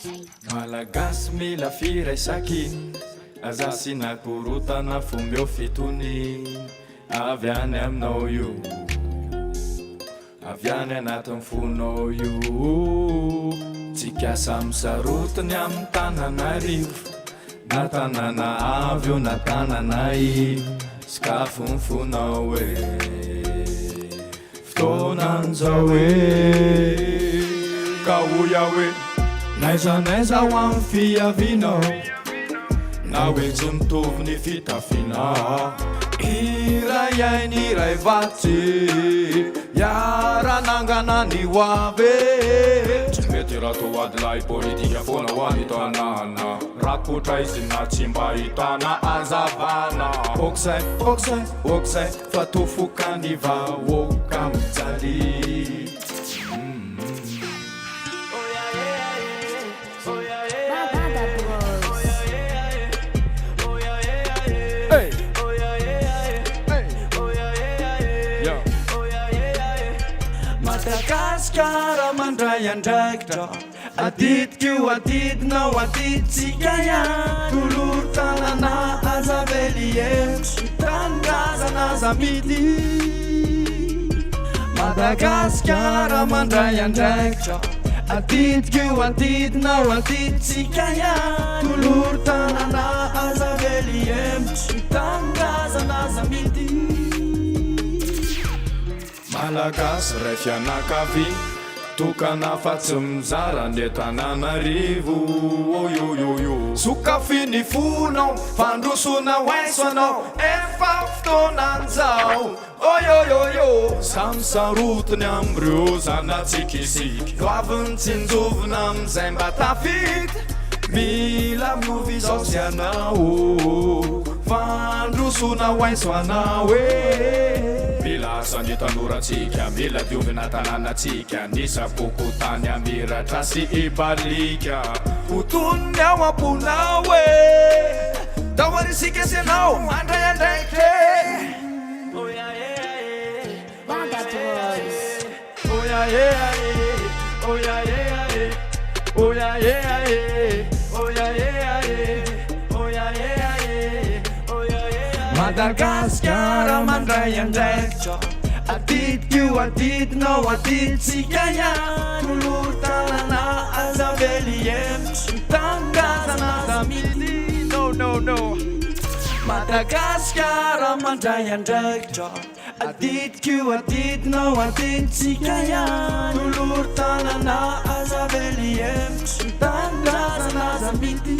Malagasy mila firaisaky aza sy nakorotana fomeo fitony avy any aminao io avy any anatin'ny fonao io tsika samy sarotiny amin'ny tananarivo na tanana avy eo na tanana ivo sakafo ny fonao hoe fotoanan'izao hoe ka hoia hoe naizanaiza ho amin'ny fiavinao na hoe tsy mitovy ny fitafiana iray ainy iray vatsy iaranangana ny hoavy tsy mety raha toadilay politika foana ho any tanàna rakotra izy na tsy mba hitana azavana okzay okzay okzay fa tofokany vahoaka mijaly Madagaskara mandray andraikitra adidik'io adidinao adiditsika ihany toloro tanana azavely emitry tanindrazana zamity Madagaskara mandray andraikitra adidik'io adidinao adiditsika ihany toloro tanana azavely emitry tanindrazana zamity Malagasy ray fianakavy tokana fa tsy mizara ny tananarivo oyoyoyo sokafiny fonao fandrosona hoaiso anao efa fotoanan'izao oyoyoyo samy sarotiny am'ireo zanatsikisiky doaviny tsinjovina am'izay mba tafity mila miovy izao sy anao fandrosona hoaiso anao mila asany tanoratsika mila diovina tanànatsika nisakoko tany amiratra sy ibalika fotoniny ao amponao dahoarisika sy anao mandray andraikitra Madagaskara mandray andraikitra adidik'io adidinao adiditsika ihany toloro tanana azavely emitry tanindrazana zamity no Madagaskara mandray andraikitra adidik'io adidinao adiditsika ihany toloro tanana azavely emitry tanindrazana zamity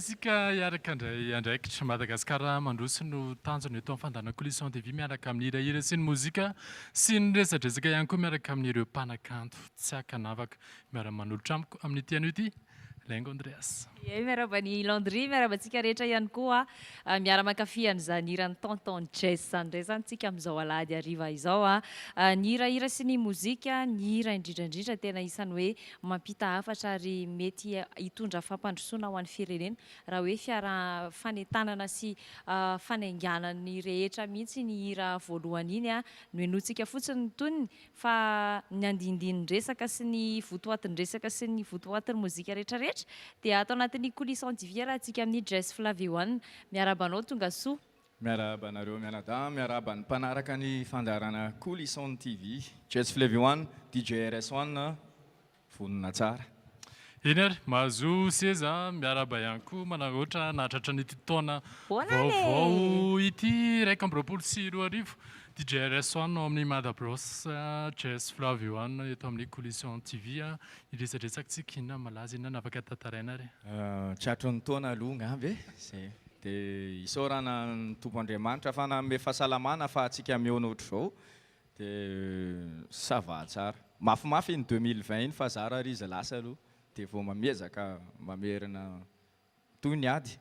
isika iaraka andray andraikitra Madagasikara mandroso no tanjony eto amin'ny fandana coalition de vie miaraka amin'ny hirahira sy ny mozika sy ny resadresaka ihany koa miaraka amin'ireo mpanakanto tsy akanavaka miara-manolotra amiko amin'ny tian'io ity Lengo Andreas. Miarabany Landry, miarabantsika rehetra ihany koa miara-mankafy an'izany hiran'ny tonton jazz zany zany tsika amin'izao alahady hariva izao ny hirahira sy ny mozika ny hira indrindrandrindra tena isany hoe mampita hafatra ary mety hitondra fampandrosoana ho an'ny firenena raha hoe fiara fanentanana sy fanainganany rehetra mihitsy ny hira voalohany iny no henotsika fotsiny toniny fa ny andindin'ny resaka sy ny votoatin'ny resaka sy ny votoatin'ny mozika rehetrarehetra dia atao anatin'ny coalition de vie rahantsika amin'ny Jazz Flavio One miarabanao tonga soa miarabanareo mianadahy miaraban'ny mpanaraka ny fandarana coalition TV Jazz Flavio One DJ RS1 vonona tsara eny ary mahazo seza miaraba ihany koa manaratra nahatratra n'ity taona vaovao ity raika amby roapolo sy roa arivo DJ RS1 ao amin'ny Madabros Jazz Flavio One eto amin'ny coalition TV iresadresaka inona malaza inona afaka tantaraina ary tratro ny taona aloha ngamby dia isaorana ny tompoandriamanitra fa nanome fahasalamana fa atsika mihaona ohatr'izao dia sava tsara mafimafy ny 2020 iny fa zara ary izy lasa aloha dia vao mamiezaka mamerina toy ny ady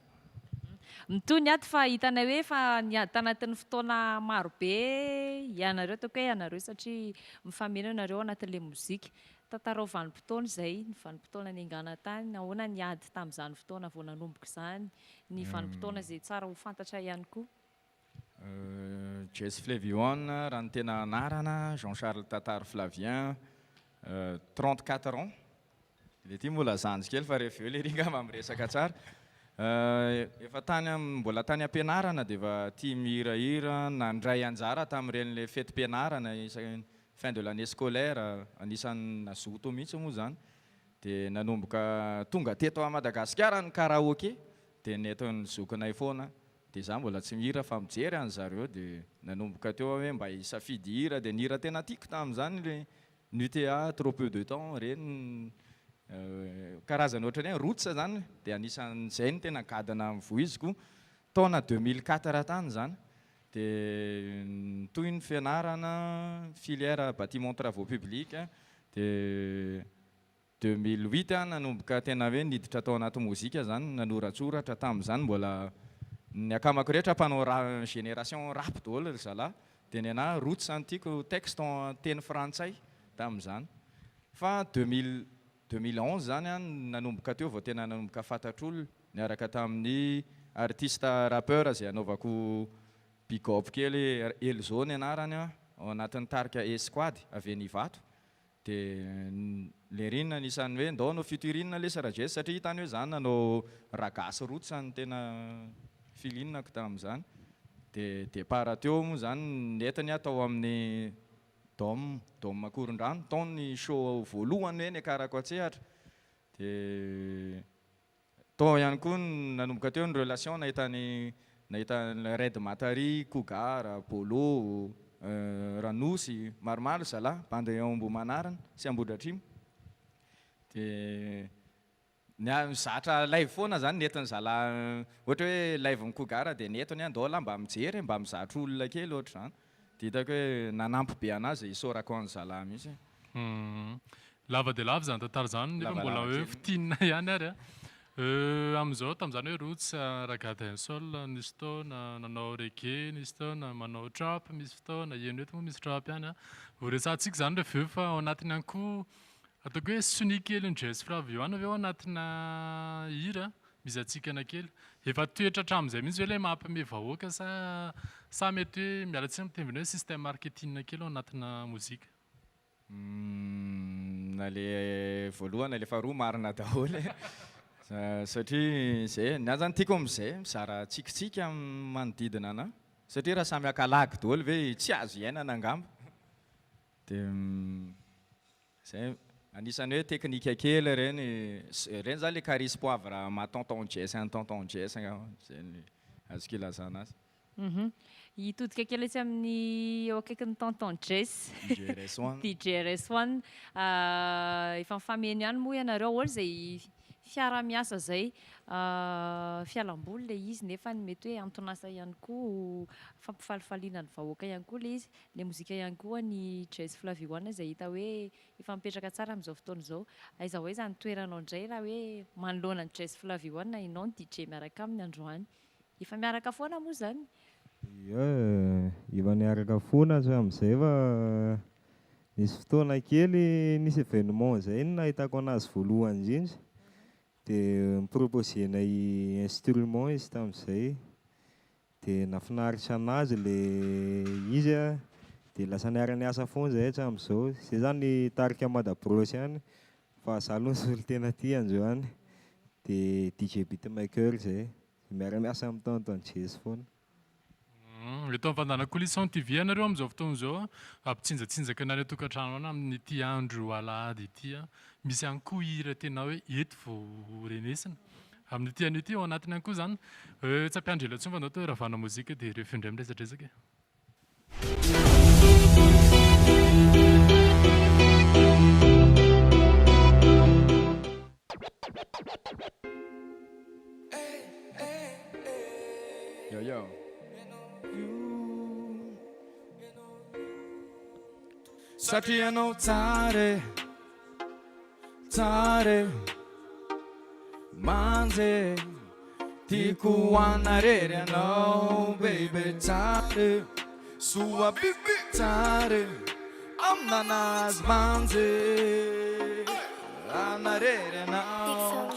mitony ato fa hitanay hoe fa tanatin'ny fotoana marobe ianareo ataoko hoe ianareo satria mifameno ianareo anatin'le mozika tantarao vanim-potoana izay ny vanim-potoana niangana tany nahoana niady tamin'izany fotoana vao nanomboka izany ny vanim-potoana izay tsara ho fantatra ihany koa. Jazz Flavien raha ny tena anarana Jean-Charles Tataro Flavien 34 ans le ty mbola zanjy kely fa rehefa eo le ringama miresaka tsara efa mbola tany am-pianarana dia efa tia mihirahira nandray anjara tamin'iren'le fety mpianarana fin de l'année scolaire anisan'ny nazoto mihitsy moa zany dia nanomboka tonga teto a Madagasikara ny karaoké dia neto ny zokinay foana dia za mbola tsy mihira fa mijery an'zareo dia nanomboka teo hoe mba hisafidy hira dia nihira tena tiako tamin'izany le NUTA trop peu de temps reny karazana ohatrany hoe roots zany dia anisan'izay ny tena gadana mivoiziko taona 2004 tany zany dia toy ny fianarana filière bâtiment travaux publics dia 2008 nanomboka tena hoe niditra tao anaty mozika zany nanoratsoratra tamin'izany mbola ny akamako rehetra mpanao génération rap daholo zalahy dia ny ana roots antiako texte en teny frantsay tamin'izany fa 2011 zany nanomboka teo vao tena nanomboka fantatr'olona niaraka tamin'ny artiste rappeur izay anaovako big-up kely Elzo ny anarany ao anatin'ny tarika esquad avy Nivato dia le rinona anisan'ny hoe ndao anao futurine le sarajez satria hitany hoe zany nanao ragasy roots ny tena filinako tamin'izany dia départ teo moa zany netiny atao amin'ny dôme Korondrano taony show voalohany hoe niakarako atsehatra dia tao ihany koa nanomboka teo ny relation nahitany Red Matari, Cougar, Polo, Ranosy maromaro zalahy bandy Ambo Manarana sy Ambodratrimo dia zatra live foana zany netiny zalahy ohatra hoe live ny Cougar dia netony andaola mba mijery mba mizatra olona kely ohatra zany dia hitako hoe nanampy be anazy isaorako an'ny zalahy mihitsy. Lava dia lava zany tantara zany nefa mbola hoe fitinina ihany ary amin'izao tamin'izany hoe roots ragada sol nisy fotoana nanao reggae nisy fotoana manao trap misy fotoana eno eto moa misy trap ihany voaresantsika zany rehefa eo fa ao anatiny ihany koa ataoko hoe sony kely ny Jazz Flavien avy ao anatina hira misy atsikana kely efa toetra hatramin'izay mihitsy hoe ilay mampime vahoaka sa mety hoe mialatsiny mitembina hoe système marketing kely ao anatina mozika. Na le voalohany le faharoa marina daholo satria zay na zany tiako amin'izay mizara tsikitsiky amin'ny manodidina anahy satria raha samy akalagy daholo ve tsy azo iainana angamba dia zay anisany hoe teknika kely reny zany le caris poivre ma tonton jazz zay ny azoko ilazana azy. Hitodika kely tsy amin'ny eo akaikin'ny tonton Jess DJ RS1 efa mifameno ihany moa ianareo ohatra izay fiara-miasa zay fialamboly le izy nefa mety hoe antonasa ihany koa fampifalifaliana ny vahoaka ihany koa le izy le mozika ihany koa ny Jazz Flavien izay hita hoe efa mipetraka tsara amin'izao fotoana izao aiza hoe zany toeranao indray raha hoe manoloana ny Jazz Flavien ianao ny DJ miaraka amin'ny androany efa miaraka foana moa zany. Efa niaraka foana amin'izay fa nisy fotoana kely nisy événement zay nahitako anazy voalohany indrindra dia miproposenay instrument izy tamin'izay dia nafinaritra anazy le izy dia lasa niara-niasa foana zay hatramin'izao izay zany tarika Madabrosy ihany fa za aloha ny solo tena tia androany dia DJ beatmaker zay miara-miasa amin'ny tonton Jess foana. Eto amin'ny fandanako Lisson TV ianareo amin'izao fotoana izao ampitsinjatsinjaka anareo tokantrano ana amin'ity andro alahady ity misy ihany koa hira tena hoe eto vao renesina amin'ity anio ity ao anatiny ihany koa zany tsy ampiandrela ntsony fa ndao to ravana mozika dia rehefa indray miresadresaka. Yo. Satria ianao tsare manje tiako anarery anao baby tsara soa biby tsara aminanazy manjy anarery anao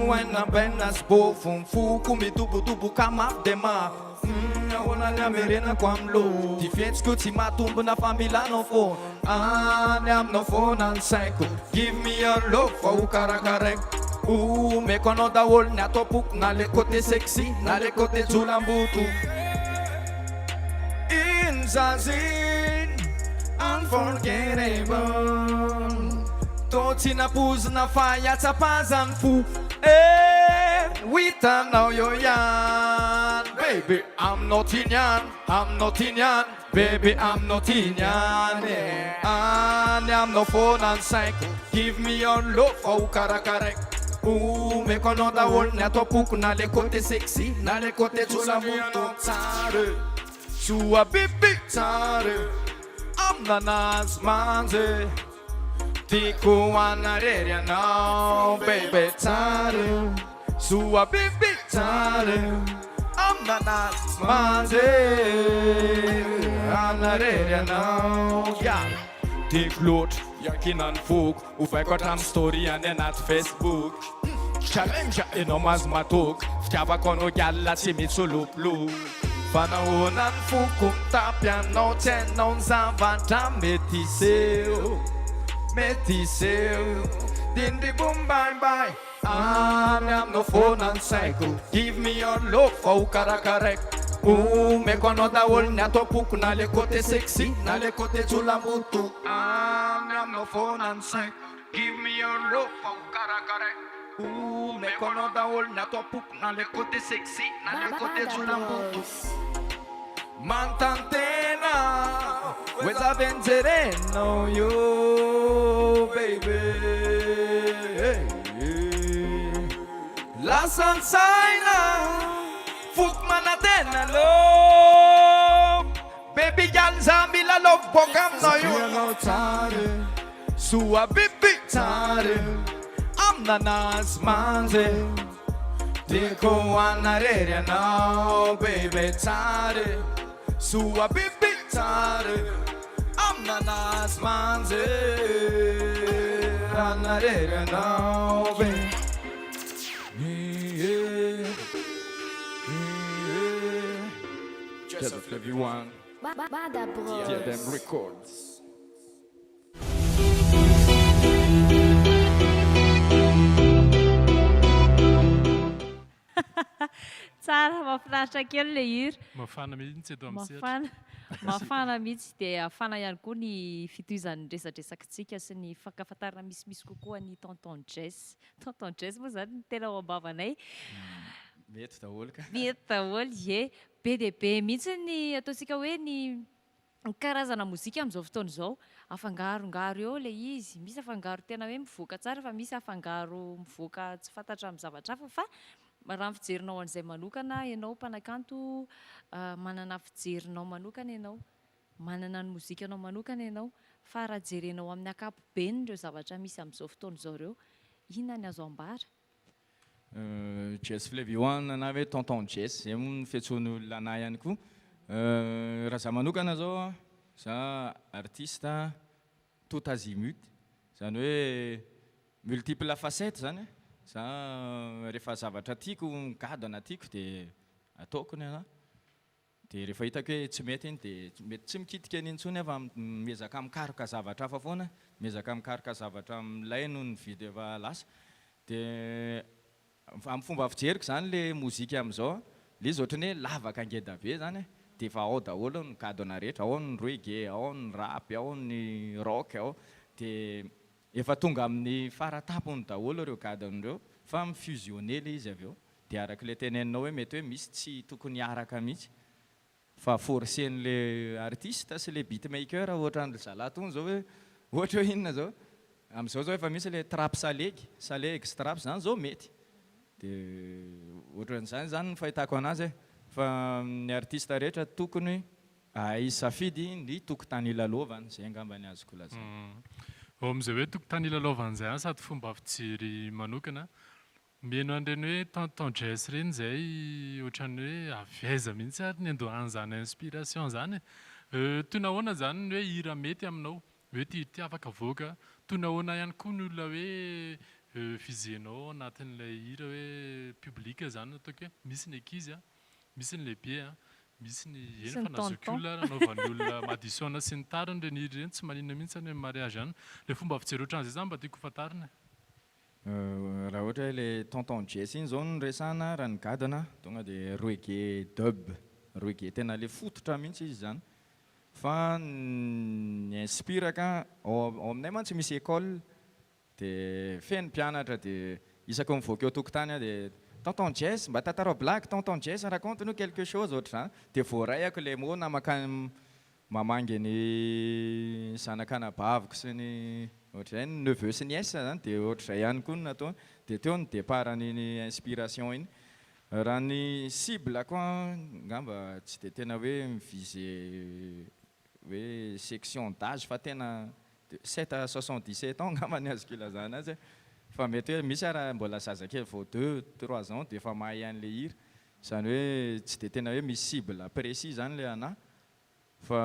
waina sy bofomfoko mitobotoboka mafy de mafy ahoana ny amerenako amilo ty fietsiko tsy matombona fa milanao fô any aminao fôna ny saiko give me your love fa ho karakaraiko meko anao daholo ny atao-poko na le côté sexy na le côté jolamboto in zaziny unforgettable tô tsy napozina fa hiatsapazany fo hitanao io ihany baby I'm not in yan baby I'm not in yan any aminao fôna ny saiko give me your love fa ho karakaraiko meko anao daholo ny atao-poko na le côté sexy na le côté jolamoto tsara soa biby tsara aminanazy manjy tiako anarery anao baby tsara soa biby tsara aminanazy manjy anarery anao tiako loatra iakinany foko ovaiko hatramin'ny story any anaty Facebook challenge enao mazo matoka fitiavako anao gialina tsy mitsolopolo fa nahoana ny foko mitapy anao tsy hainao ny zavatra mety seho dindribom bye any aminao fôna ny saiko give me your love fa ho karakaraiko meko anao daholo ny atao-poko na le côté sexy na le côté jolamboto any aminao fôna ny saiko give me your love fa ho karakaraiko meko anao daholo ny atao-poko na le côté sexy na le côté jolamboto mantantena weza vencereno io baby la sansaina fuk manatena lo baby gal zambi la love bogam no you tare sua bibi tare amnanas manze tiako anarery anao baby tare sua bibi tare amnanas manze anarery anao baby just of everyone Bada Bros. hear them records Tsara mahafinaritra kely le hira. Mafana mihitsy eto amin'ny sehatra. Mafana mihitsy dia afana ihany koa ny fitohizan'ny resadresakitsika sy ny fankafantarana misimisy kokoa ny tonton Jess. Tonton Jess moa zany ny tena ao ambavanay. mety daholo ka Mety daholo ye be dia be mihitsy ny ataontsika hoe ny karazana mozika amin'izao fotoana izao afangarongaro eo le izy misy afangaro tena hoe mivoaka tsara fa misy afangaro mivoaka tsy fantatra amin'ny zavatra hafa fa raha ny fijerinao an'izay manokana ianao mpanakanto manana fijerinao manokana ianao manana ny mozikanao manokana ianao fa raha jerenao amin'ny ankapobeny ireo zavatra misy amin'izao fotoana izao ireo inona ny azo ambara Jess Flavy-One na hoe tonton Jess zay moa ny fiantsoan'olona anahy ihany koa raha za manokana zao za artiste tout azimut zany hoe multiple facette zany za rehefa zavatra tiako gadona tiako dia ataoko ny ana dia rehefa hitako hoe tsy mety iny dia mety tsy mikitika an'iny intsony fa miezaka mikaroka zavatra hafa foana miezaka mikaroka zavatra milay noho ny vidy efa lasa dia amin'ny fomba fijeriko zany le mozika amin'izao le izy ohatrany hoe lavaka angeda be zany dia efa ao daholo ny gadona rehetra ao ny reggae ao ny rap ao ny rock ao dia efa tonga amin'ny faratapony daholo ireo gadon'ireo fa mifusionné le izy avy eo dia araka le teneninao hoe mety hoe misy tsy tokony hiaraka mihitsy fa forcen'le artiste sy le beatmaker ohatran'le zalatony zao hoe ohatra hoe inona zao amin'izao zao efa misy le trap salegy strap zany zao mety dia ohatran'izany zany ny fahitako anazy fa ny artiste rehetra tokony hisafidy ny tokotany ilalovany zay angambany azoko lazana Ao amin'izay hoe tokotany ilalaovan'izay sady fomba fijery manokana Mihaino an'ireny hoe tonton jazz reny izay ohatran'ny hoe aveza mihitsy ary ny andohany zany inspiration zany e. Toy nahoana zany ny hoe hira mety aminao hoe ty afaka voaka toy nahoana ihany koa ny olona hoe fizenao anatin'ilay hira hoe publika zany ataoko hoe misy ny ankizy a misy ny lehibe a misy ny Misy eny ny fa nazokiolona anaovan'ny olona madisiona sy ny tariny reny hira reny tsy maninona mihitsy any amin'ny mariage any le fomba fijery ohatran'izay zany mba tiako fantarina. Raha ohatra hoe le tonton jazz iny zao no resahana raha ny gadana tonga dia reggae dub reggae tena le fototra mihitsy izy zany fa ny inspiraka ao aminay mantsy misy école dia feno mpianatra dia isaky mivoaka eo tokotany dia tonton jazz mba tantarao blague tonton jazz raconte-nous quelque chose ohatran dia voarayako le mot namakany mamangy ny zanakanabaviko sy ny ohatrazay ny neveu sy nièce zany dia ohatrazay ihany koa no natao dia teo ny départny inspiration iny raha ny cible koa ngamba tsy dia tena hoe mivise hoe section d'âge fa tena 7 à 77 ans ngamba ny azoko ilazana azy fa mety hoe misy raha mbola zazakely vao 2-3 ans dia efa mahay an'le hira zany hoe tsy dia tena hoe misy cible précis zany le anahy fa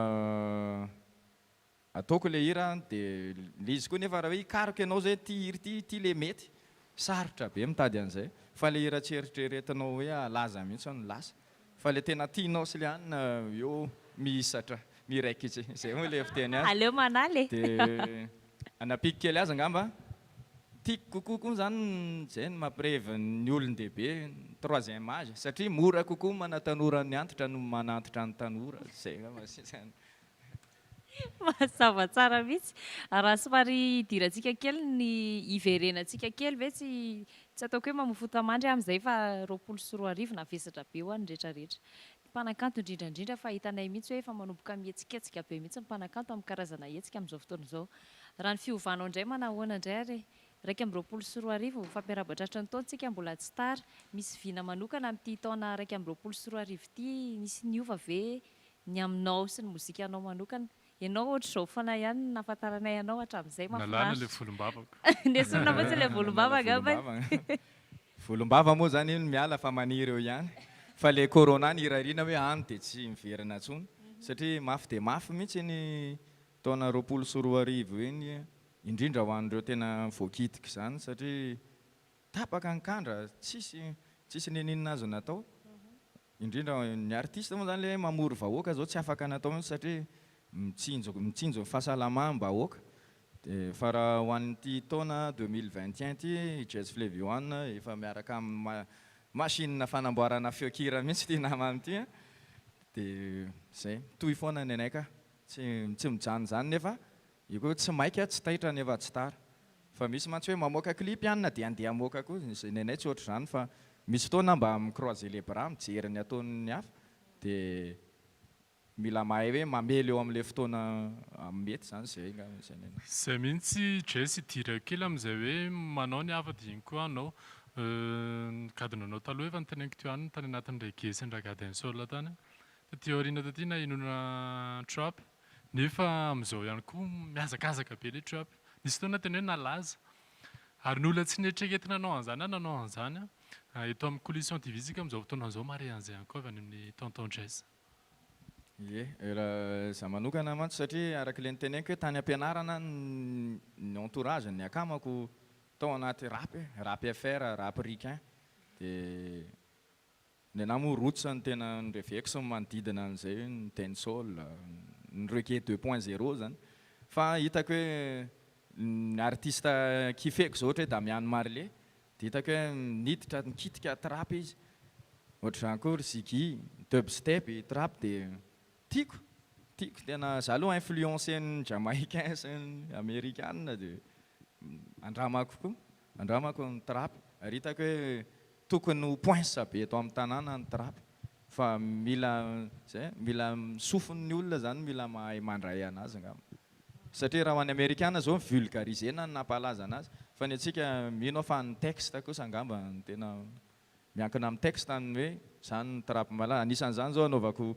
ataoko le hira dia le izy koa nefa raha hoe hikaroka ianao zay ty hira ty le mety sarotra be mitady an'izay fa le hira tsy eritreretinao hoe alaza mihitsy no lasa fa le tena tianao sy le anina eo mihisatra miraikitsy zay moa le fiteny azy aleo manaly dia anapiky kely azy angamba tiako kokoa koa zany zay ny mampirevi ny olon-dehibe troisième âge satria mora kokoa manatanora ny antitra no manantitra ny tanora zay ngamba zany. Mazava tsara mihitsy raha somary idirantsika kely ny iverenantsika kely ve tsy ataoko hoe mamofota mandry amin'izay fa 24 na vesatra be ho an'ny rehetrarehetra ny mpanakanto indrindrandrindra fa hitanay mihitsy hoe efa manomboka mihetsiketsika be mihitsy ny mpanakanto amin'ny karazana hetsika amin'izao fotoana izao raha ny fiovanao indray manahoana indray ary 24 fampiarabatratra ny taontsika mbola tsy tara misy vina manokana amin'ity taona 24 ity nisy niova ve ny aminao sy ny mozikanao manokana ianao ohatra izao fana ihany nafantaranay anao hatramin'izay nalana le volombavako nesona fotsy le volombavaka volombava moa zany iny miala fa maniry eo ihany fa le corona ny hirarina hoe any dia tsy miverina ntsony satria mafy dia mafy mihitsy ny taona 24 iny indrindra ho an'ireo tena voakitika zany satria tapaka nikandra tsisy neninina azo natao indrindra ny artiste moa zany le mamory vahoaka zao tsy afaka natao mihitsy satria mitsinjo ny fahasalamana vahoaka dia fa raha ho an'ity taona 2021 ty jazz flavioane efa miaraka amin'ny machine fanamboarana feokira mihitsy ty namany ty dia zay toy foana ny anay ka tsy mijano zany nefa io koa tsy maika tsy taitra nefa tsy tara fa misy mantsy hoe mamoaka clip ihany na dia andeha amoaka koa ny anay tsy ohatr' zany fa misy fotoana mba microiser les bras mijery ny ataon'ny hafa dia mila mahay hoe mamely eo amin'ilay fotoana mety zany zay zay mihitsy jazz idira kely amin'izay hoe manao ny hafa dia iny koa anao kadinanao taloha efa nyteneniko teo any tany anatin'ny reggae sy ny raggae-dancehall tany taty aoriana taty na inona trap nefa amin'izao ihany koa miazakazaka be le trap nisy fotoana tena hoe nalaza ary ny olona tsy nieritreretina nanao an'izany nanao an'izany eto amin'ny collision divisika amin'izao fotoana izao mare an'izay ihany koa avy any amin'ny tonton jazz ie raha za manokana mantsy satria araka le nyteneniko hoe tany ampianarana ny entourage ny akamako tao anaty rap fr rap ricain dia ny anahy moa roots ny tena nyreveko sy manodidina an'izay ny dancehall ny reggae 2.0 zany fa hitako hoe ny artiste kifeko zao ohatra hoe Damian Marley dia hitako hoe niditra nikitika trap izy ohatra zany koa Ziggy dubstep trap dia tiako tena za aloha influencé ny jamaïcain sy ny américaine dia andramako ny trap ary hitako hoe tokony ho poinsa be eto amin'ny tanàna ny trap fa mila misofon'ny olona zany mila mahay mandray anazy angamba satria raha ho an'ny américaine zao vulgarisena ny nampahalaza anazy fa ny atsika mino fa ny texte kosa angamba tena miankina amin'ny texte ny hoe zany ny trap malaza anisan'izany zao anaovako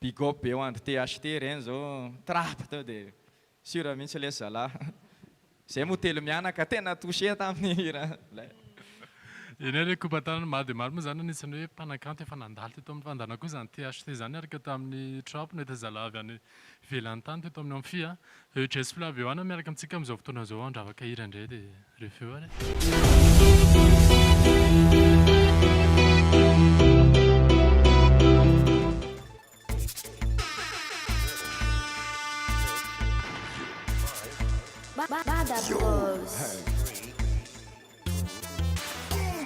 big up eo andro THT reny zao trap tao dia sura mihitsy le zalahy zay moa telo mianaka tena touché tamin'ny hira eny re kopatanana madimaro moa zany anisany hoe mpanakanto efa nandalo teto amin'ny fandana koa zany THT zany araka tamin'ny trap no etazala avy any velany tany teto amin'ny amfia EHS Flavio ana miaraka amintsika amin'izao fotoana zao andravaka hira indray dia refeo ary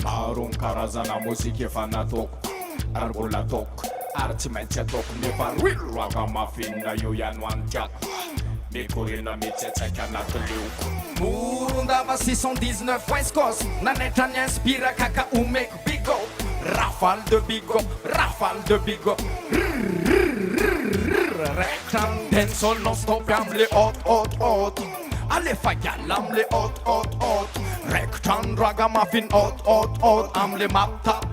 Maro ny karazana mozika efa nataoko ary mbola ataoko ary tsy maintsy ataoko nefa roilo ragamuffin io ihany ho any tiako mikorena mitsetsaika anaty leoko morondava 619 West Coast nanaitra ny inspira kaka omeko bigo rafale de bigo retra ny dancehall non stop am'le hot alefa gala am'le hot retra ny ragamuffin hot am'le map tap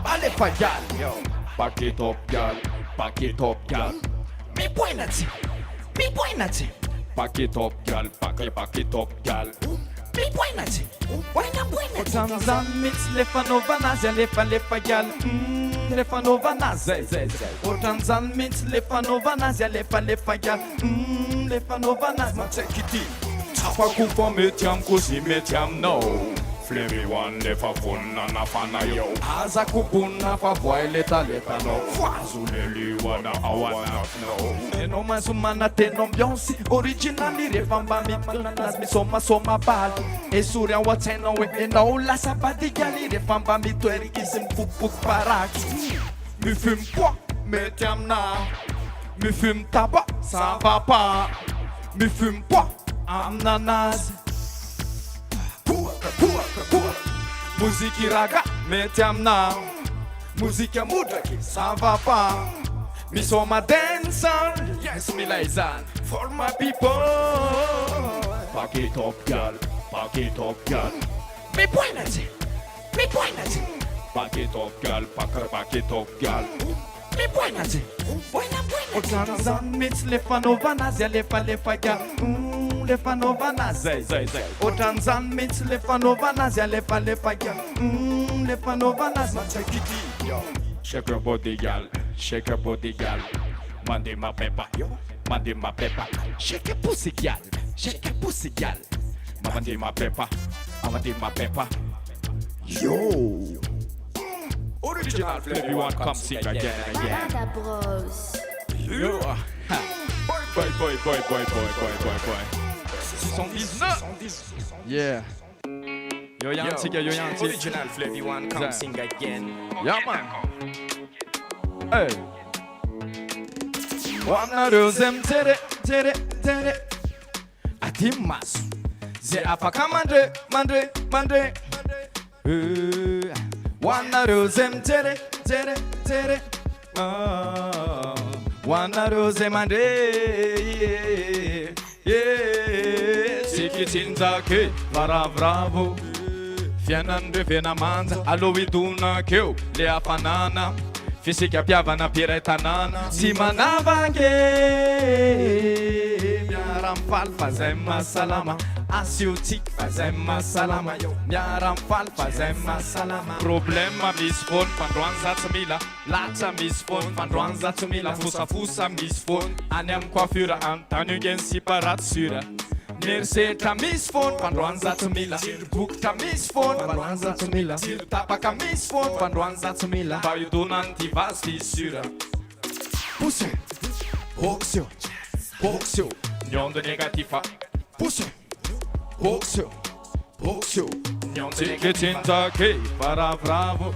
alefa gala back it up gal mipoinatsy back it up gal mipoinatsy ohatran'izany mitsy le fanaovanazy alefa gal le fanaovanazy zay ohatran'izany mitsy le fanaovanazy alefa gal le fanaovanazy matsaky ity tsapako fa mety amiko sy mety aminao Fleviwan lefa vonina nafana yo azako bonina fa voay letatanao foazo leliwana ao anatinao enao masomana tena ambiance originaly rehefa mba mitanazy misomasoma baly esory ao an-tsainao hoe enao lasa badigaly rehefa mba mitoeriky izy mipopoky paraky mifimy poa mety amina mifimy taba ça va pas mifimy poa aminanazy muziki raga mety amina muzika modraky ça va pas misoma dancehall yes mila izany for my people back it up gal mipoinatsy back it up gal mipoinatsy ohatran'izany mitsy le fanaovanazy alefa gal le fanaovanazy zay ohatran'izany mitsy le fanaovanazy alefa gal le fanaovanazy matsaky ity shake your body gal mande ma pepa shake your pussy gal mande ma pepa yo original Fleviwan come sing again yo boy 619 yeah yo yanti original Fleviwan come sing again yeah man hey wana rozem tere atimasu ze afaka mandre wana rozem tere wana rose mandre sikitinzake varavravo fianandre venamanja aloidonakeo le afanana fisika piavana piray tanana sy manavake miara-mifaly fa zay mahasalama asiotiky fa zay mahasalama yo miara-mifaly fa zay mahasalama problème misy foany fandroany zatsy mila latsa misy foany fandroany zatsy mila fosafosa misy foany any amin'ny coiffure antany ingen siparatsura nerisetra misy foany fandroany zatsy mila bokotra misy foany fandroany zatsy mila tapaka misy foany fandroany zatsy mila mba idonany ty vazy fissura pousse boxio nyondo negatifa pousse boxio Sikitinzake varavravo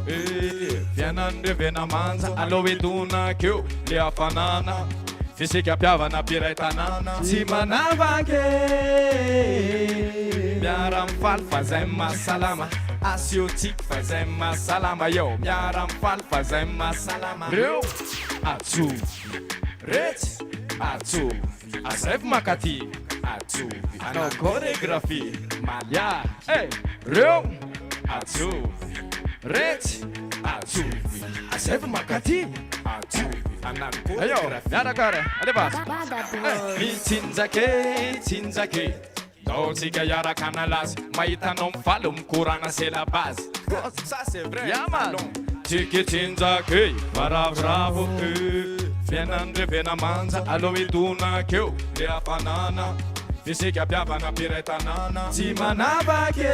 fianandre venamanja aloidonakeo le afanana fisika piavana piray tanana tsy manavake miara-mifaly fa zay mahasalama asiotiky fa zay mahasalama yo miara-mifaly fa zay mahasalama reo atsovy retsy atsovy azavy makaty atsovy anao chorégraphie malia reo atsovy retsy atsovy azavy makaty atsovy ayo miarakara ale basa mitsinjake zao tsika iaraka nalazy mahitanao mifaly mikorana c'est la base ça c'est vrai tikitsinjaka maravoravo fiainandrevena manja aloha idonakeo le hafanana fisika mpiavana mpiray tanàna tsy manavake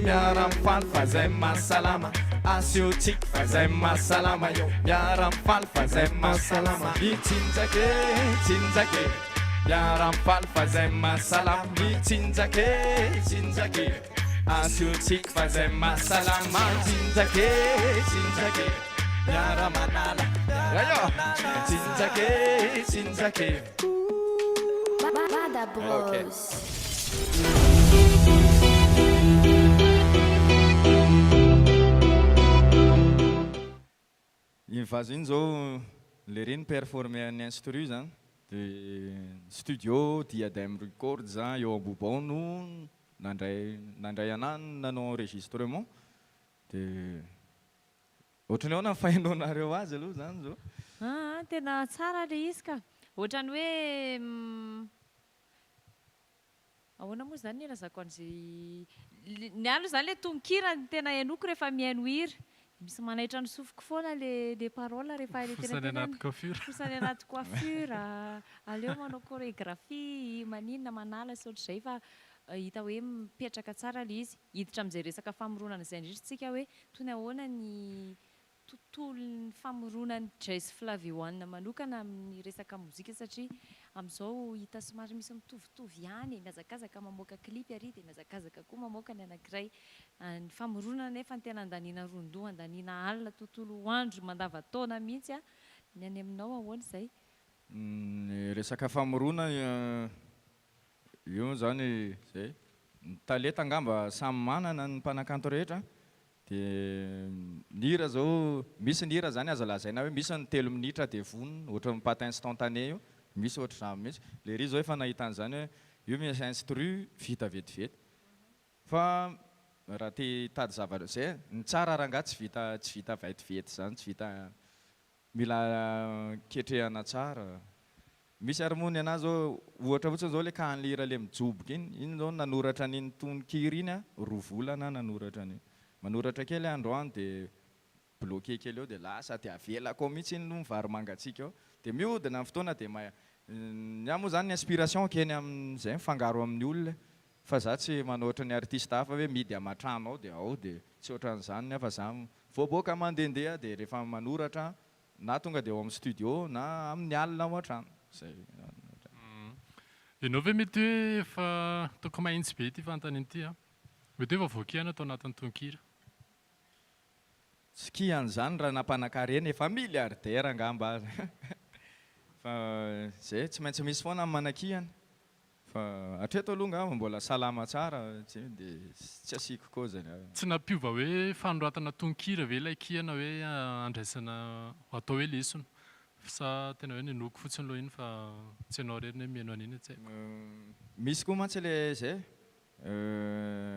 miara mifaly fa zay mahasalama asiotsika fa zay mahasalama io miara mifaly fa zay mahasalama mitsinjake tsinjake miara mifaly fa zay mahasalama mitsinjake tsinjake asiotsika fa zay mahasalama tsinjake tsinjake miara manala ayo tsinjake tsinjake. Okay. Iny vazo iny zao le reny performer ny instru zany de studio Diadème Records eo Bobao no nandray anahy nanao enregistrement de ohatrany ao nafahainonareo azy aloha zany zao tena tsara le izy ka ohatrany hoe ahoana moa zany razako an'izay ny alo zany le tononkira ny tena enoko rehefa mihaino hira misy manaitra ny sofiko foana le parole rehefa fosany anaty coiffure aleo manao chorégraphie maninona manala sy ohatr'izay fa hita hoe mipetraka tsara le izy hiditra amin'izay resaka famoronana izay indrindra tsika hoe toy ny ahoana ny tontolon'ny famoronan'ny jazz flavioane manokana amin'ny resaka mozika satria amin'izao hita somary misy mitovitovy ihany miazakazaka mamoaka clip ary dia miazakazaka koa mamoaka ny anankiray ny famoronana nefa ny tena andaniana rondoa andaniana alina tontolo andro mandavataona mihitsy ny any aminao ahoana izay resaka famorona io zany zay ny taleta angamba samy manana ny mpanakanto rehetra dia nira zao misy nira zany aza lazaina hoe misy ny 3 minitra dia vonona ohatra mipata instantané io misy ohatra zany mihitsy le ry zao efa nahitany zany hoe io misy instru vita vetivety fa raha te hitady zavatra zay ny tsara raha tsy vita vetivety zany tsy vita mila ketrehana tsara misy harmonie anazy zao ohatra fotsiny zao le kahanlira le mijoboka iny zao nanoratra an'iny tononkira iny 2 volana nanoratra an'iny manoratra kely androany dia bloqué kely eo dia lasa dia avelako ao mihitsy iny no mivary mangatsika eo dia mihodina amin'ny fotoana dia ny moa zany ny inspiration keny amin'izay mifangaro amin'ny olona fa za tsy manohatra ny artiste hafa hoe midy amatrano ao dia ao dia tsy ohatran'izany nefa za voaboaka mandehandeha dia rehefa manoratra na tonga dia ao amin'ny studio na amin'ny alina ao an-trano zay ianao ve mety hoe efa toko mahitsy be ity fantany ity mety hoe vavoakihana atao anatin'ny tononkira tsy kihan'izany raha nampanakarena efa milliardaire angamba fa zay tsy maintsy misy foana amin'ny manakihana fa hatreto aloha ngamba mbola salama tsara dia tsy asiako koa zany tsy nampiova hoe fanoratana tononkira ve ilay kihana hoe andraisana atao hoe lesona sa tena hoe ninoko fotsiny loha iny fa tsy ianao reriny hoe mihaino an'iny tsy haiko misy koa mantsy le zay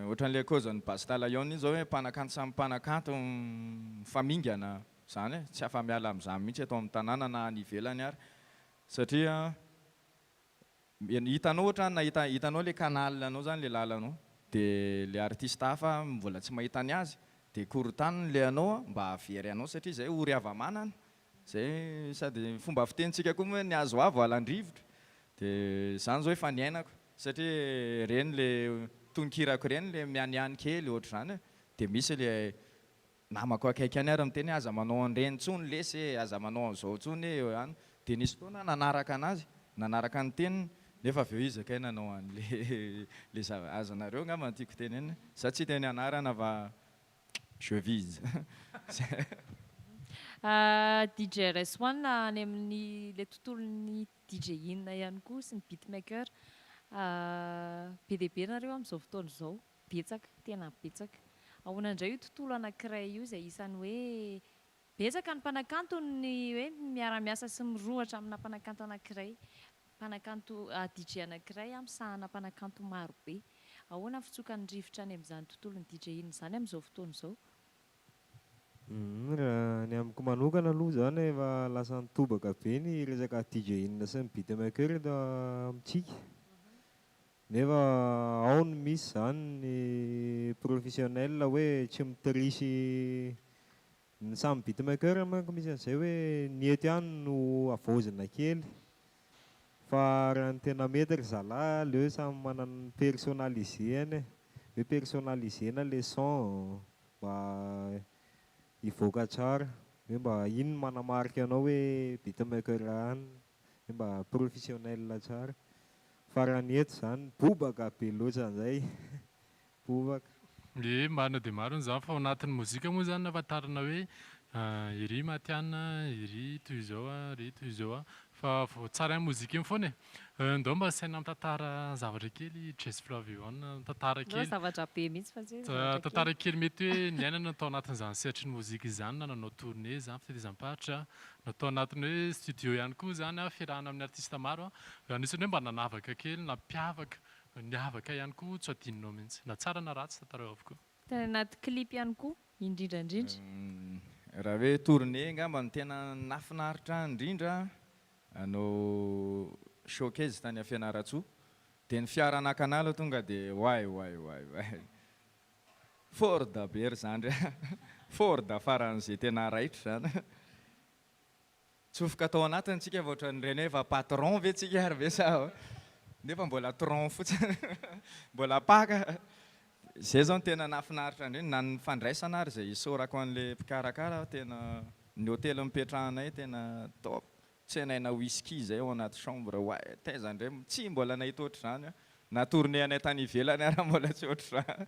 ohatran'ilay cause ny Bastalayon iny zao hoe mpanakanto samy mpanakanto mifamingana zany hoe tsy afa-miala amin'izany mihitsy atao amin'ny tanàna na any ivelany ary satria hitanao ohatra na hitanao le canal anao zany le lalanao dia le artiste hafa mbola tsy mahitany azy dia korontaniny le anao mba avery anao satria zay ory havamanana zay sady fomba fitenitsika koa hoe ny azo avo alan-drivotra dia zany zao efa niainako satria reny le tononkirako reny le mianiany kely ohatra zany dia misy le namako akaiky any ary miteny aza manao an'ireny tsony lesy aza manao an'izao tsony any dia nisy fotoana nanaraka anazy nanaraka ny teniny nefa avy eo izy akay nanao an'le azanareo ngamba ny tiako teneny za tsy teny anarana fa je vise DJ RS1 any amin'ny le tontolon'ny DJ in ihany koa sy ny beatmaker be dia be nareo amin'izao fotoana izao betsaka tena betsaka ahoana indray io tontolo anankiray io izay isany hoe betsaka ny mpanakanto ny hoe miara-miasa sy mirohatra amina mpanakanto anankiray mpanakanto DJ anankiray misahana mpanakanto maro be ahoana fitsokany rivotra any amin'izany tontolon'ny DJ in izany amin'izao fotoana izao raha ny amiko manokana aloha zany efa lasa nitobaka be ny resaka DJ in sy ny beatmaker eto amintsika nefa ao ny misy zany ny professionnel hoe tsy mitirisy ny samy beatmaker manko misy an'izay hoe ny eto ihany no avaozina kely fa raha ny tena mety ry zalahy leo samy manana personnaliseny hoe personnalisena le son mba hivoaka tsara hoe mba iny manamarika anao hoe beatmaker any hoe mba professionnel tsara fa raha ny eto zany bobaka be loatra an'izay bobaka. Marina dia maro ny zany fa ao anatin'ny mozika moa zany nahafantarana hoe iry matianina, iry toy izao iry toy izao fa vao tsara amin'ny mozika iny foana e. Ndao mba saina mitantara zavatra kely Jazz Flavion tantara kely. Zavatra be mihitsy fa Tantara kely mety hoe niainana natao anatin'izany sehatry ny mozika izany na nanao tournée zany fitaizam-paritra natao anatin'ny hoe studio ihany koa zany fiarahana amin'ny artista maro anisany hoe mba nanavaka kely nampiavaka niavaka ihany koa tsy adinonao mihitsy na tsara na ratsy tantarao avokoa. Tena anaty clip ihany koa indrindrandrindra. Raha hoe tournée ngamba ny tena nafinaritra indrindra anao showcase tany a Fianaratsoa dia ny fiara anakanala tonga dia way Ford be ry zany Ford faran'izay tena raitra zany tsofoka tao anatiny tsika vao ohatran'ny reny efa patron ve tsika ary ve sa nefa mbola tron fotsiny mbola paka zay zao ny tena nafinaritra indrindra na ny fandraisana ary zay isorako an'le mpikarakara tena ny hôtely mipetrahanay tena top tsy hainaina whisky zay ao anaty chambre taiza indray tsy mbola nahita ohatr'izany na tournée anay tany ivelany ary mbola tsy ohatr'izany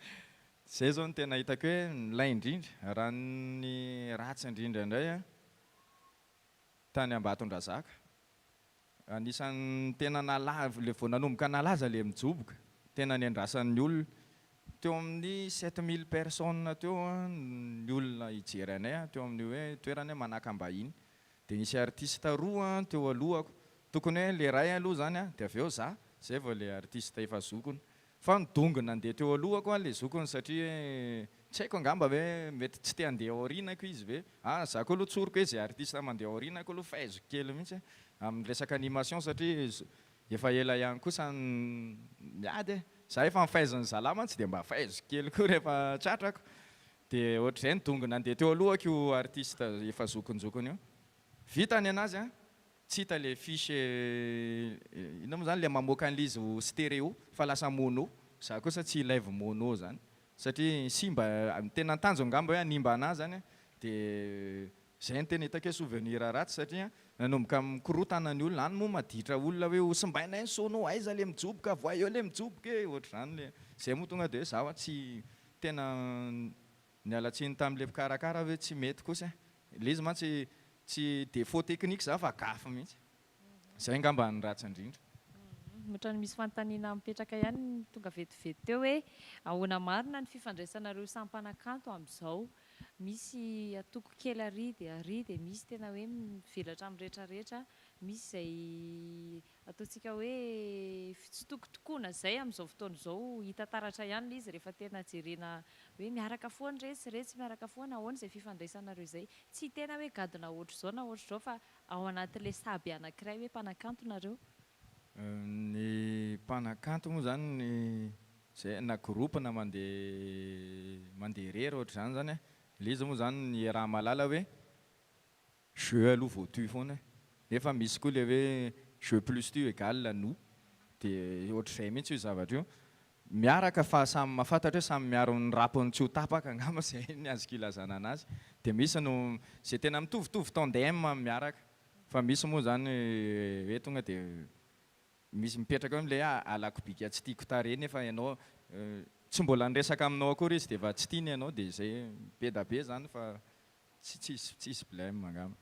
zay zao ny tena hitako hoe nilay indrindra raha ny ratsy indrindra indray tany Ambatondrazaka anisan'ny tena nalaza le vao nanomboka nalaza le mijoboka tena niandrasan'ny olona teo amin'ny 7000 personnes teo ny olona hijery anay teo amin'ny hoe toerana manakam-bahiny dia nisy artiste roa teo alohako tokony hoe le ray aloha zany dia avy eo zay vao le artiste efa zokony fa nidongona andeha teo alohako le zokony satria tsy haiko angamba hoe mety tsy te handeha aorinako izy ve za koa aloha tsoriko hoe zay artiste mandeha aorinako aloha fahaizoko kely mihitsy amin'ny resaka animation satria efa ela ihany kosa miady za efa mifahaizany zalama tsy dia mba fahaizoko kely koa rehefa tratrako dia ohatr'izay nidongona andeha teo alohako io artiste efa zokonjokony io vitany anazy tsy hita le fiche ina moa zany le mamoaka an'izy ho stéréo fa lasa mono za kosa tsy live mono zany satria simba tena tanjo angamba hoe animba anazy zany dia zay ny tena hitako hoe souvenir ratsy satria nanomboka mikorotana ny olona any moa maditra olona hoe hosimbaina ny sono aiza le mijoboka voa eo le mijoboka e ohatr'izany le zay moa tonga dia hoe zaho tsy tena nialatsiny tamin'ile mpikarakara hoe tsy mety kosa le izy mantsy tsy défaut technique za fa gafy mihitsy zay ngamba ny ratsy indrindra ohatrany misy fanontaniana mipetraka ihany tonga vetivety teo hoe ahoana marina ny fifandraisanareo sampanakanto amin'izao misy atoko kely ary dia misy tena hoe mivelatra amin'ny rehetrarehetra misy izay ataontsika hoe fitsitokotokona zay amin'izao fotoana izao hita taratra ihany le izy rehefa tena jerena hoe miaraka foana retsy miaraka foana ahoana izay fifandraisanareo izay tsy tena hoe gadona ohatr'izao na ohatr'izao fa ao anatin'ilay saby anankiray hoe mpanakanto nareo. Ny mpanakanto moa zany ny zay na groupe na mandeha rery ohatr'izany zany le izy moa zany ny raha malala hoe jeu aloha voatu foana nefa misy koa le hoe jeu plus tu égale nous dia ohatr'izay mihitsy io zavatra io miaraka fa samy mahafantatra hoe samy miaro ny rapony tsy ho tapaka angamba zay ny azoko ilazana anazy dia misy no zay tena mitovitovy tandem miaraka fa misy moa zany hoe tonga dia misy mipetraka hoe le alako bika tsy tiako tare nefa ianao tsy mbola niresaka aminao akory izy dia efa tsy tiany ianao dia zay be da be zany fa tsisy blème angamba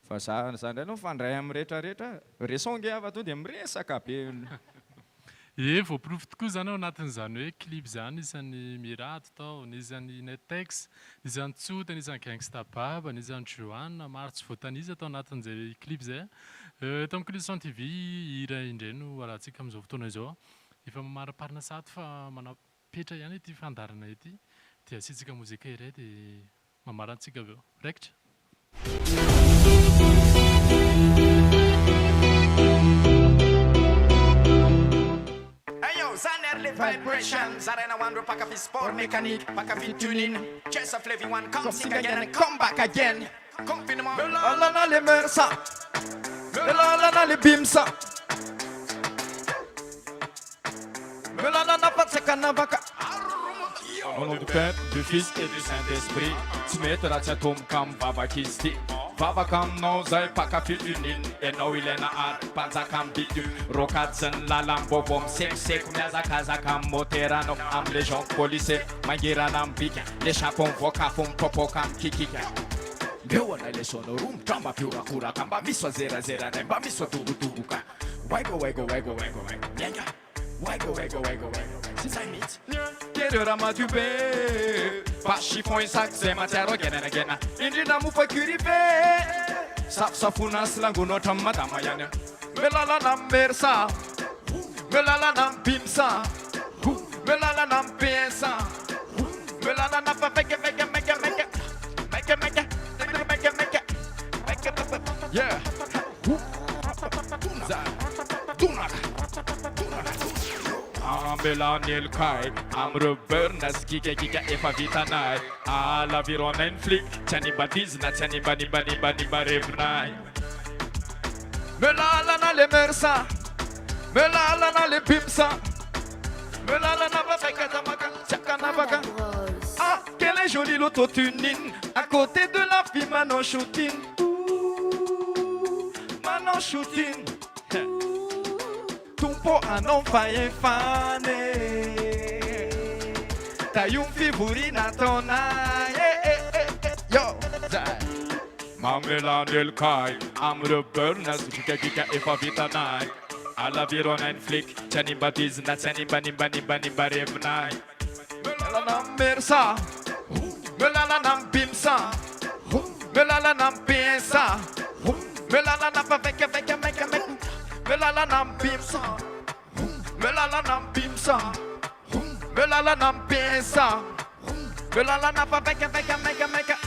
fa za zany ndray no mifandray amin'ny rehetrarehetra resonge ava to dia miresaka be voaporofo tokoa zany ao anatin'izany hoe clip zany isan'ny Mirato tao nisan'ny Netex nisan'ny Tsota nisan'ny Gangsta Baba nisan'ny Joanna maro tsy voataniza tao anatin'izay clip zay eto amin'ny Clison TV hira indray no arahantsika amin'izao fotoana izao efa mamariparina sato fa manapetra ihany ity fandarana ity dia asitsika mozika iray dia mamarantsika avy eo raikitra. Hey yo, Sunday. and I wonder pack up his sport mécanique, pack up his tuning. Just a flavor one, come sing again and come back again. Come fin moi. La la les meurs ça. La les bim ça. La pas de canavaka. Au nom du Père, du Fils et du Saint-Esprit, tu mettras ta tombe comme Baba Kisti. Baba kam no zai paka filinin e no ilena art panza kam bidu rokatzen la lambo bom sek myaza kaza kam moterano am les gens police mangira nam bika les chapon voka fom popo kam kikika Bewana le sono room tramba piura kura kamba miswa zera nemba miswa tubuka wego nyanga wego since I meet Kerora matube pas chiffon et sac c'est matière again indi na mu fakiribe safuna slangu no tamata mayane melala na mersa melala na bimsa melala na pensa melala na make yeah Belanil kai amru bernas kike efa vitanai ala vironen flick tani badizna tani bani barevnai melala na le mersa melala na le pimsa melala na baka tamaka chakana baka ah quelle jolie l'autotunine à côté de la fille Manon shooting Tumpo a non fai fane Dai un figurina tona Yo dai Mamela nel kai Amre burnas Kika e fa vita nai Alla virona in flick Tani badizna Tani bani barevnai Melala nam mersa Melala nam bimsa Melala nam pensa Melala nam vecchia Melala nam bimsa Melala nam bimsa Melala nam pensa Melala nam vecchia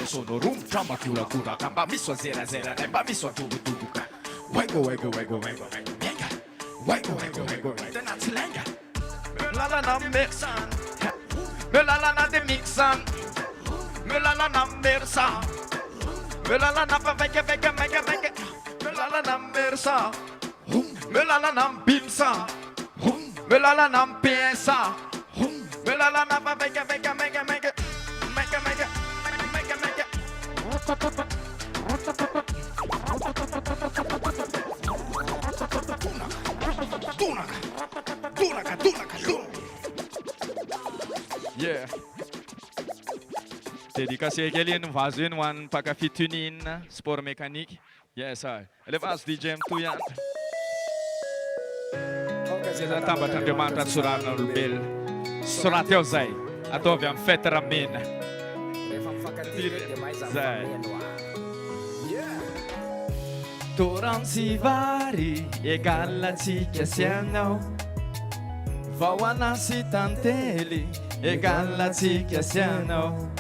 sono rum trama chiura cura camba miso zera nemba miso tubuka wego yenga wego tenazzi lenga Melala na mixan Melala na de mixan Melala na mersa Melala na vecchia Melala na mersa Melala na bimsa Melala na pensa Melala na vecchia Yeah. Dédicacé Egelin, vazin wan paka fitunin, sport mécanique. Yes, I. Le vas DJ Mtuyan. Zeza tamba tandemanta surana lbel. Surateu zai. Adoviam fetra min. Zai. Toransi vari e gallaci siano. Vawanasi tanteli e gallaci siano.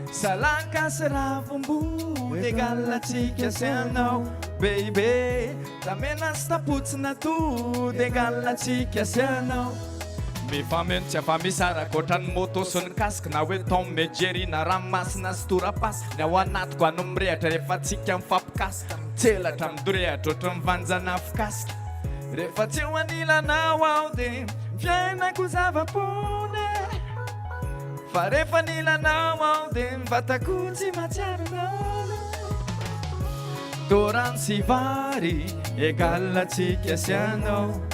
Salanka saravumbu e gallaci siano. Baby, tamena sta putsna tu de gallaci siano. Mi famen tia famisara kotan moto sun kask na we tom me jeri na ramas na stura pas na wanat kwa numre refa tsikyam fapkas tela tam duria totom vanza na fkas refa tiwanila na waude viena kuzava pone farefa nila na waude vatakuti matiarna Doran sivari e gallaci siano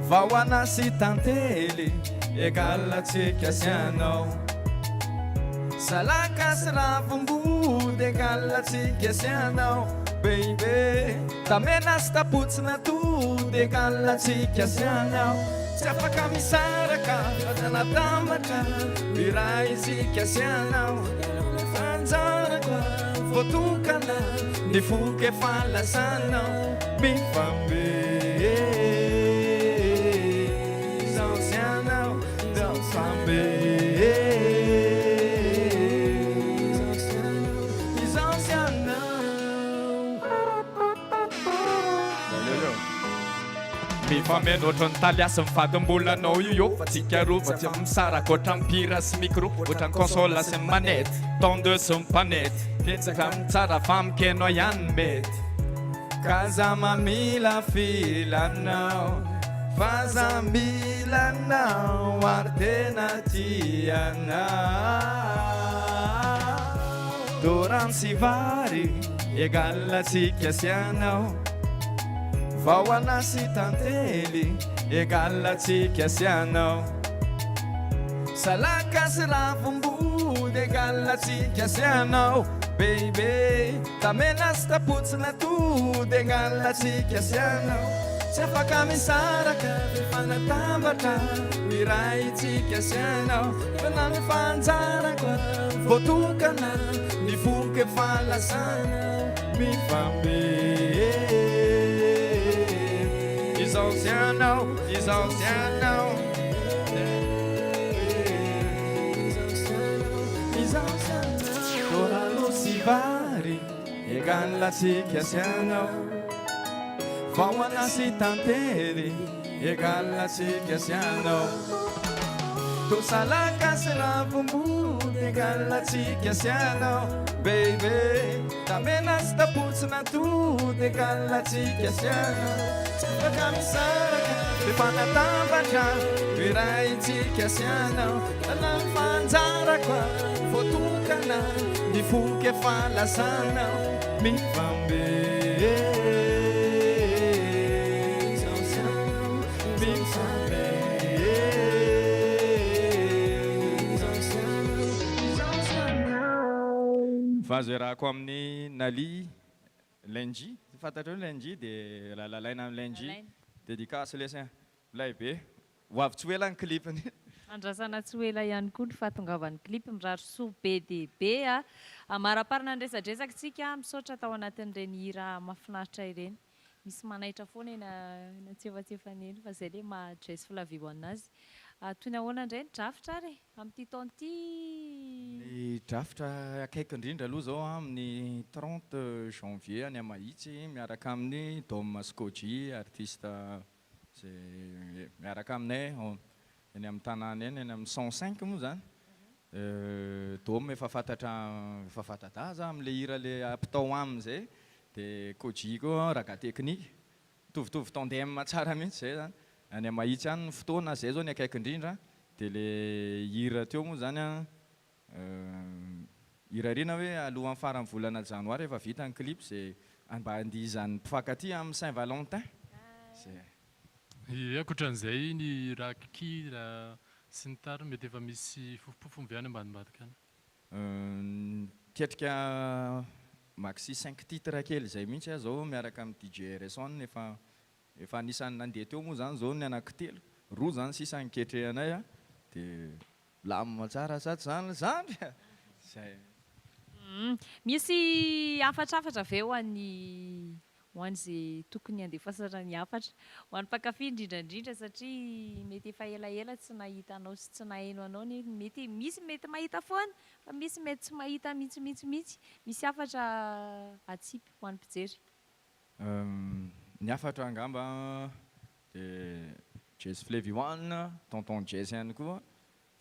Vawanasi tanteli e gallaci siano Salakas ravumbu de gallaci siano Baby, tamena sta putsna tu de gallaci siano Siapa kami saraka, na tamaka Biraisi siano Fanzana kwa, fotukana Ni fuke fala sano Bifambe meno ohatran'ny taliasy mifadimbolanao io fa tsika roa fa tsy misaraka ohatran'ny mpira sy micro ohatran'ny console sy manety tondeux sy mpanety tetsaka mitsara fa mikenao ihany mety ka za mamila filanao fa za milanao ary tena tianao dorano sy vary egalatsika sy anao vahoana sy tantely egalatsika sy anao salaka sy ravim-body egalatsika sy anao bebe tamena sy tapotsina tody egalatsika sy anao tsy afaka misaraka mifanatambatra miray itsika sy anao fa na mifanjaraka voatokana ny voky falasana mifambe izao sy anao izao sy anao izao sy anao dorano sy vary egalatsika sy anao vahoana sy tantely egalatsika sy anao tosalaka sy ravim-body egalatsika sy anao bebe tamena sy tapotsina tody egalatsika sy anao tsy afaka misaraka mifanatambatra miray itsika sy anao na mifanjaraka voatokana ny foky falasanao mifambe fahazoerako amin'ny Nali Lenji fantatrao Lenji dia lalalaina amin'ny Lenji dédicace lesy lay be ho avy tsy ela ny clipany andrasana tsy ela ihany koa ny fahatongavan'ny clip mirary soa be dia be maraparina andresadresaka tsika misaotra tao anatin'ireny hira mahafinaritra ireny misy manaitra foana eny antsefatsefany eny fa zay le maha-jazz Flavio anazy toy ny ahoana indray ny drafitra ary amin'ity taona ity ny drafitra akaiky indrindra aloha zao amin'ny 30 janvier any Mahitsy miaraka amin'ny Dom Mascoji artiste zay miaraka aminay eny amin'ny tanàna eny amin'ny 105 moa zany Dom efa fantatra za amin'le hira le ampitao aminy zay dia Koji koa raga teknika mitovitovy tandem tsara mihitsy zay zany any Mahitsy any ny fotoana zay zao ny akaiky indrindra dia le hira teo moa zany hira rina hoe alohan'ny farany volana janoary efa vita ny clip zay mba andihizan'ny mpifankatia amin'ny Saint-Valentin Akoatran'izay ny raha kira sy ny tariny mety efa misy fofopofombiany ambadimbadika any ketrika maxi 5 titres kely zay mihitsy zao miaraka amin'ny DJ RS1 efa anisany nandeha teo moa zany zao ny anankitelo roa zany sisa niketrehanay dia lamina tsara sady zany zany misy afatrafatra ve ho an'izay tokony andefasatra ny afatra ho an'ny mpankafy indrindrandrindra satria mety efa elaela tsy nahita anao sy tsy naheno anao mety misy mety mahita foana fa misy mety tsy mahita mihitsy misy afatra atsipy ho an'ny mpijery ny afatra angamba dia Jazz Flavio One tonton Jazz ihany koa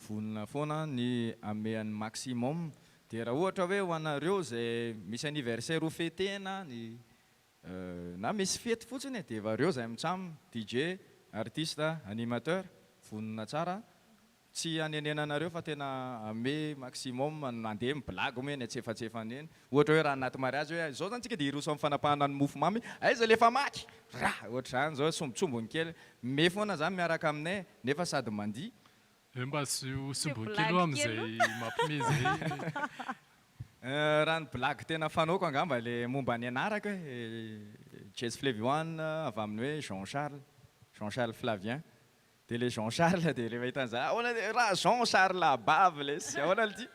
vonona foana ny amehan'ny maximum dia raha ohatra hoe ho anareo zay misy anniversaire ho fetena na misy fety fotsiny dia vareo zay mitsamo DJ artiste animateur vonona tsara tsy anenenanareo fa tena ame maximum mandeha miblagy moa eny atsefatsefany eny ohatra hoe raha anaty mariazy hoe zao zany tsika dia iroso amin'ny fanampahana ny mofo mamy aiza lefa maky raha ohatra zany zao sombotsombony kely me foana zany miaraka aminay nefa sady mandia mba sy ho sombokilo amin'izay mampiome zay raha ny blagy tena fanaoko angamba le momba ny anaraka Jazz Flavio One avy amin'ny hoe Jean Charles Flavien dia le Jean Charles dia le mahita an'izay ahoana raha Jean Charles bave le sy ahoana le ty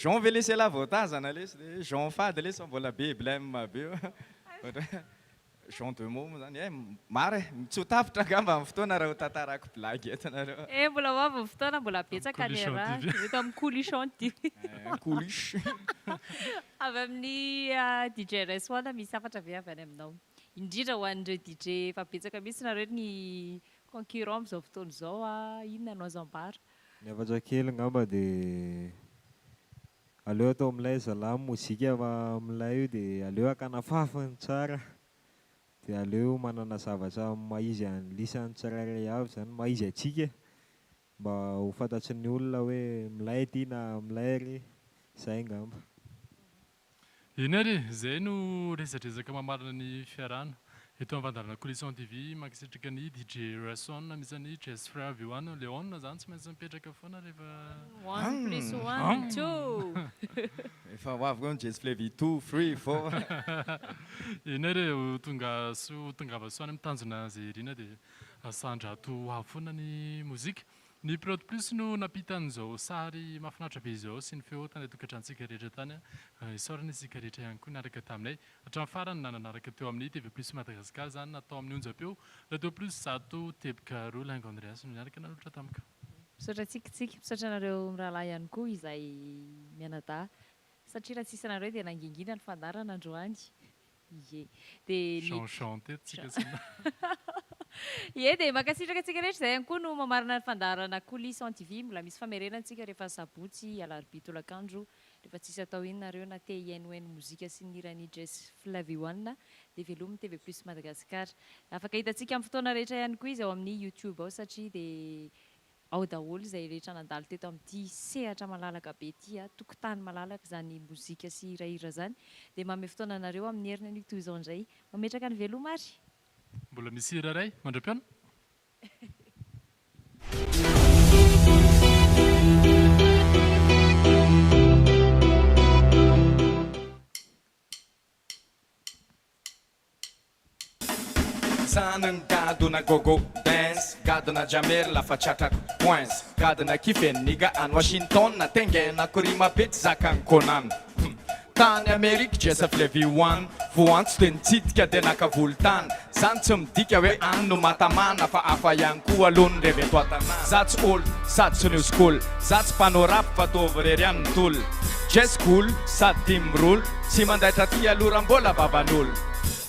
Jean ve lesy la voatazana lesy Jean fady lesy mbola be blème be Jean de mots moa zany mary tsy ho tapitra angamba amin'ny fotoana raha ho tantarako blagy etanareo mbola hoavy ny fotoana mbola betsaka ny raha eto amin'ny Couluchon TV Couluche avy amin'ny DJ RS1 misy afatra ve avy any aminao indrindra ho an'ireo DJ fa betsaka mihitsy nareo ny concurrent amin'izao fotoana izao a inona no azo ambara Ny avatra kely ngamba dia aleo atao amilay zalahy mozika amilay io dia aleo akana fafany tsara dia aleo manana zavatra maizy lisany tsirairay avy zany maizy atsika mba ho fantatry ny olona hoe milay ty na milay ry zay ngamba. Eny ary zay no resadresaka mamarana ny fiarahana eto amin'ny vandarana Collision TV mankasitraka ny DJ Rason misy Jazz Frère V1 Léon zany tsy maintsy mipetraka foana rehefa 1 plus 1 2 efa hoavy koa ny Jazz Frère V2 3 4 eny ary tongava soany mitanjona zay irina dia asandrato hafoana ny mozika. Ny Prod Plus no napitan'izao sary mahafinaritra be izao sy ny feo tany tokantranotsika rehetra tany isaorana isika rehetra ihany koa niaraka taminay hatramin'ny farany nanaraka teo amin'ny TV Plus Madagasikara zany natao amin'ny onjam-peo Radio Plus zato teboka roa Laingo Andreas no niaraka naloatra tamika. misaotra tsika misaotra anareo mirahalahy ihany koa izay mianadahy satria raha tsisy anareo dia nangingina ny fandarana androany ie dia chanté tsika sina ie dia makasitraka antsika rehetra izay ihany koa no mamarana ny fandarana Collision TV mbola misy famerenantsika rehefa sabotsy alarobia tolakandro rehefa tsisy atao inareo na TINON mozika sy nirany Jazz Frère V1 dia velomin'ny TV Plus Madagasikara afaka hitantsika amin'ny fotoana rehetra ihany koa izy ao amin'ny YouTube ao satria dia ao daholo izay rehetra nandalo teto amin'ity sehatra malalaka be ity tokotany malalaka izany mozika sy hirahira zany dia manome fotoana anareo amin'ny herinany toy izao indray mametraka ny velomary mbola misy hira ray mandram-piona Sanang gaduna gogo dance gaduna jamer la facciata points gaduna kifen niga an Washington na tengena kurima bet zakan konan tany Amerika Jazz Frère V1 voantso dia nitsidika dia nakavolontany zany tsy midika hoe any no matamana fa hafa ihany koa aloha ny reveto an-tanàna za tsy olo sady tsy new school za tsy mpanao rap fa tovy rery ihany ny tolo jazz cool sady tia mirolo tsy mandaitra ty aloram-bola baban'olo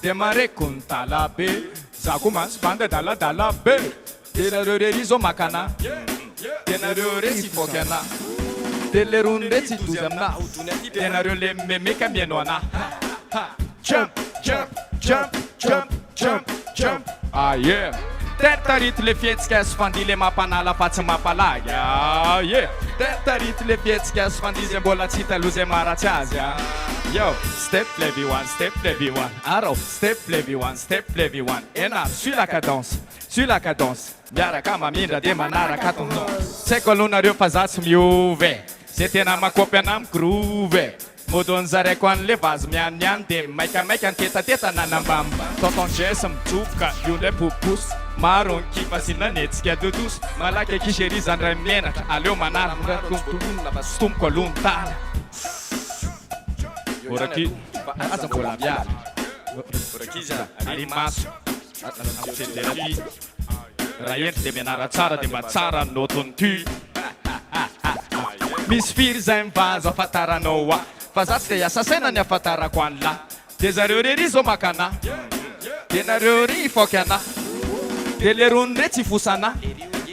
dia mareko ny talabe za koa mansy banda daladala be tenareo rery zao makana tenareo re tsy foky ana dia le rony re tsy dozy amina tenareo le memeka mihaino ana jump jump jump jump jump jump yeah Tertarito le fietsika sy fandihy le mampanala fa tsy mampalagy yeah Tertarito le fietsika sy fandihy zay mbola tsy hita loha zay maharatsy azy yo step le V1 step le V1 arô step le V1 step le V1 ena suis la cadence miaraka mamindra dia manaraka tondonse tsy haiko alohanareo fa za tsy miove zay tena makopy anamy grove modon'zaraiko an'le vazy mianiany dia maikamaika ntetateta nanambamba tonton Jess mitsofoka io ndray poposy maro ny kifa sy nanetsika dodoso malaky akishery zany ray menatra aleo manaraka sotomoko aloha ny tala oraky aza mbola miala orakiza ary maso amtselerapi raha endry dia mianara tsara dia mba tsara ny notony ty misy firy zay mivaza afantaranao fa za tsy dia hiasa saina ny afantarako an'la dia zareo rery zao makana dia nareo ry ifoky ana dia le rony re tsy fosana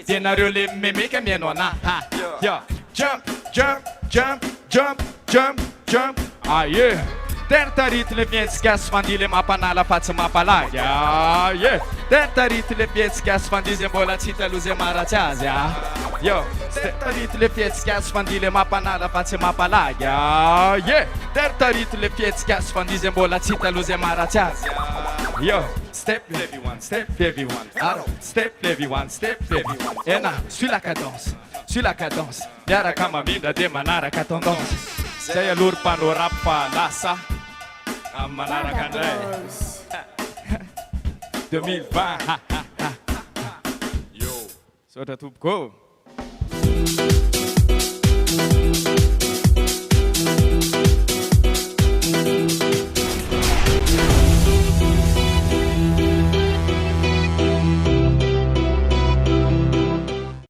dia nareo le memeka mihaino ana jump jump jump jump jump jump yeah Tertarito le fietsika sy fandihy le mampanala fa tsy mampalagy yeah Tertarito le fietsika sy fandihy zay mbola tsy hita aloha zay maharatsy azy yo Tertarito le fietsika sy fandihy le mampanala fa tsy mampalagy yeah Tertarito le fietsika sy fandihy zay mbola tsy hita aloha zay maharatsy azy yo step le V1 step le V1 arô step le V1 step le V1 ena suis la cadence miaraka mamindra dia manaraka tendance zay alory mpanao rap fa lasa amin'ny manaraka andray 2020 yo saotra tompoko